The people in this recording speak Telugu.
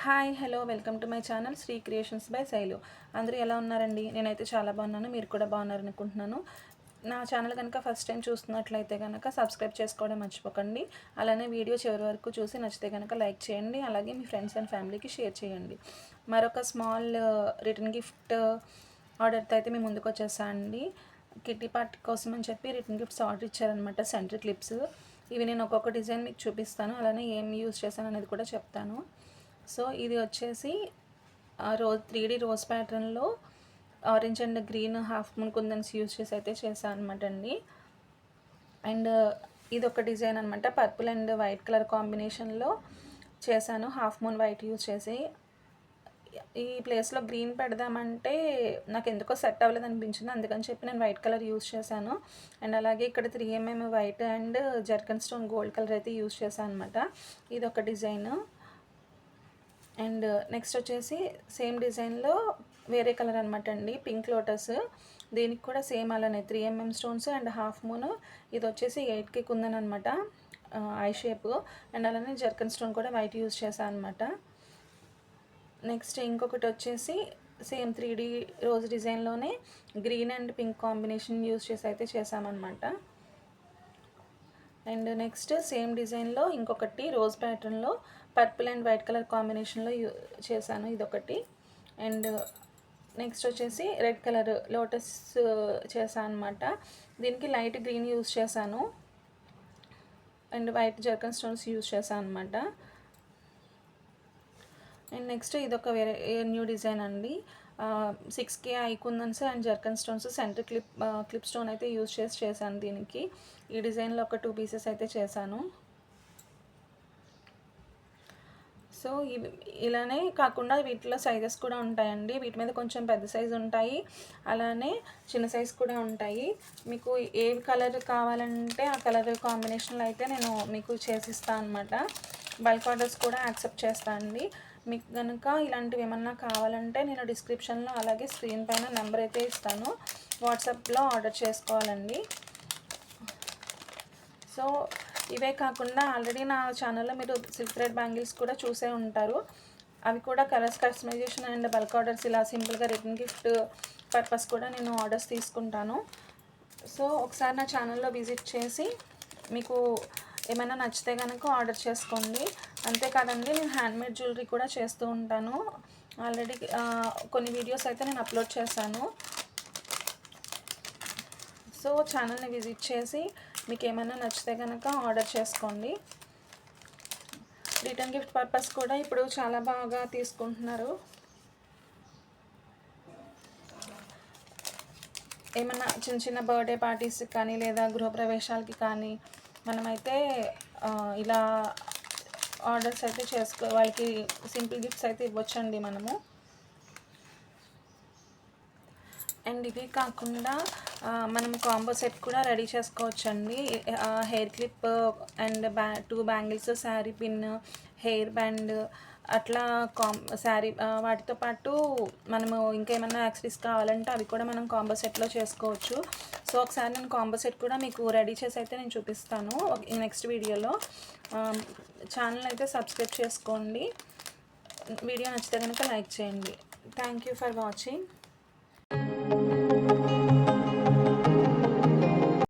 Hi hello welcome to my channel Sri creations by Shailu. అందరూ ఎలా ఉన్నారండి? నేనైతే చాలా బాగున్నాను, మీరు కూడా బాగున్నారనుకుంటున్నాను. నా ఛానల్ కనుక ఫస్ట్ టైం చూస్తున్నట్లయితే కనుక సబ్స్క్రైబ్ చేసుకోవడం మర్చిపోకండి. అలానే వీడియో చివరి వరకు చూసి నచ్చితే కనుక లైక్ చేయండి, అలాగే మీ ఫ్రెండ్స్ అండ్ ఫ్యామిలీకి షేర్ చేయండి. మరొక స్మాల్ రిటర్న్ గిఫ్ట్ ఆర్డర్తో అయితే మేము ముందుకు వచ్చేసాను అండి. కిట్టి పార్టీ కోసం అని చెప్పి రిటర్న్ గిఫ్ట్స్ ఆర్డర్ ఇచ్చారనమాట, సెంటర్ క్లిప్స్. ఇవి నేను ఒక్కొక్క డిజైన్ మీకు చూపిస్తాను, అలానే ఏం యూజ్ చేశాను అనేది కూడా చెప్తాను. సో ఇది వచ్చేసి రోజ్ 3D రోజ్ ప్యాటర్న్లో orange and green half moon kundans use చేసి అయితే చేశాను అనమాట అండి. అండ్ ఇది ఒక డిజైన్ అనమాట, పర్పుల్ అండ్ వైట్ కలర్ కాంబినేషన్లో చేశాను, హాఫ్ మూన్ వైట్ యూజ్ చేసి. ఈ ప్లేస్లో గ్రీన్ పెడదామంటే నాకు ఎందుకో సెట్ అవ్వలేదు అనిపించింది, అందుకని చెప్పి నేను వైట్ కలర్ యూజ్ చేశాను. అండ్ అలాగే ఇక్కడ 3mm white and zircon stone gold colour అయితే యూజ్ చేశాను అనమాట. ఇది ఒక డిజైన్. అండ్ నెక్స్ట్ వచ్చేసి సేమ్ డిజైన్లో వేరే కలర్ అనమాట అండి, పింక్ లోటస్. దీనికి కూడా సేమ్ అలానే 3mm stones and half moon. ఇది వచ్చేసి 8K కుందన్ అనమాట, ఐ షేప్. అండ్ అలానే జర్కన్ స్టోన్ కూడా వైట్ యూజ్ చేశాను అనమాట. నెక్స్ట్ ఇంకొకటి వచ్చేసి సేమ్ 3D రోజ్ డిజైన్లోనే green and pink combination use చేసి అయితే చేసామన్నమాట. అండ్ నెక్స్ట్ సేమ్ డిజైన్లో ఇంకొకటి రోజ్ ప్యాటర్న్లో పర్పుల్ అండ్ వైట్ కలర్ కాంబినేషన్లో చేశాను, ఇదొకటి. అండ్ నెక్స్ట్ వచ్చేసి రెడ్ కలర్ లోటస్ చేశాను అనమాట. దీనికి లైట్ గ్రీన్ యూజ్ చేశాను and white zircon stones use చేశాను అనమాట. అండ్ నెక్స్ట్ ఇదొక వేరే న్యూ డిజైన్ అండి, 6K I kundans and zircon stones centre clip stone అయితే యూజ్ చేశాను దీనికి. ఈ డిజైన్లో ఒక 2 పీసెస్ అయితే చేశాను. సో ఇలానే కాకుండా వీటిలో సైజెస్ కూడా ఉంటాయండి, వీటి మీద కొంచెం పెద్ద సైజు ఉంటాయి, అలానే చిన్న సైజు కూడా ఉంటాయి. మీకు ఏ కలర్ కావాలంటే ఆ కలర్ కాంబినేషన్లో అయితే నేను మీకు చేసిస్తాను అనమాట. బల్క్ ఆర్డర్స్ కూడా యాక్సెప్ట్ చేస్తాను అండి. మీకు కనుక ఇలాంటివి ఏమన్నా కావాలంటే నేను డిస్క్రిప్షన్లో అలాగే స్క్రీన్ పైన నెంబర్ అయితే ఇస్తాను, వాట్సాప్లో ఆర్డర్ చేసుకోవాలండి. సో ఇవే కాకుండా ఆల్రెడీ నా ఛానల్లో మీరు సిల్క్ థ్రెడ్ బ్యాంగిల్స్ కూడా చూసే ఉంటారు, అవి కూడా colours customization and bulk orders ఇలా సింపుల్గా రిటర్న్ గిఫ్ట్ పర్పస్ కూడా నేను ఆర్డర్స్ తీసుకుంటాను. సో ఒకసారి నా ఛానల్లో విజిట్ చేసి మీకు ఏమైనా నచ్చితే కనుక ఆర్డర్ చేసుకోండి. అంతేకాదండి, నేను హ్యాండ్మేడ్ జ్యువెలరీ కూడా చేస్తూ ఉంటాను. ఆల్రెడీ కొన్ని వీడియోస్ అయితే నేను అప్లోడ్ చేశాను. సో ఛానల్ని విజిట్ చేసి మీకు ఏమైనా నచ్చితే కనుక ఆర్డర్ చేసుకోండి. రిటర్న్ గిఫ్ట్ పర్పస్ కూడా ఇప్పుడు చాలా బాగా తీసుకుంటున్నారు. ఏమైనా చిన్న చిన్న బర్త్డే పార్టీస్కి కానీ లేదా గృహప్రవేశాలకి కానీ మనమైతే ఇలా ఆర్డర్స్ అయితే వాళ్ళకి సింపుల్ గిఫ్ట్స్ అయితే ఇవ్వచ్చండి మనము. అండ్ ఇవి కాకుండా మనం కాంబో సెట్ కూడా రెడీ చేసుకోవచ్చండి. Hair clip and 2 bangles, sari pin, hair band, అట్లా శారీ వాటితో పాటు మనము ఇంకేమైనా యాక్సెసరీస్ కావాలంటే అవి కూడా మనం కాంబో సెట్లో చేసుకోవచ్చు. సో ఒకసారి నేను కాంబో సెట్ కూడా మీకు రెడీ చేసి అయితే నేను చూపిస్తాను నెక్స్ట్ వీడియోలో. ఛానల్ అయితే సబ్స్క్రైబ్ చేసుకోండి, వీడియో నచ్చితే కనుక లైక్ చేయండి. Thank you for watching.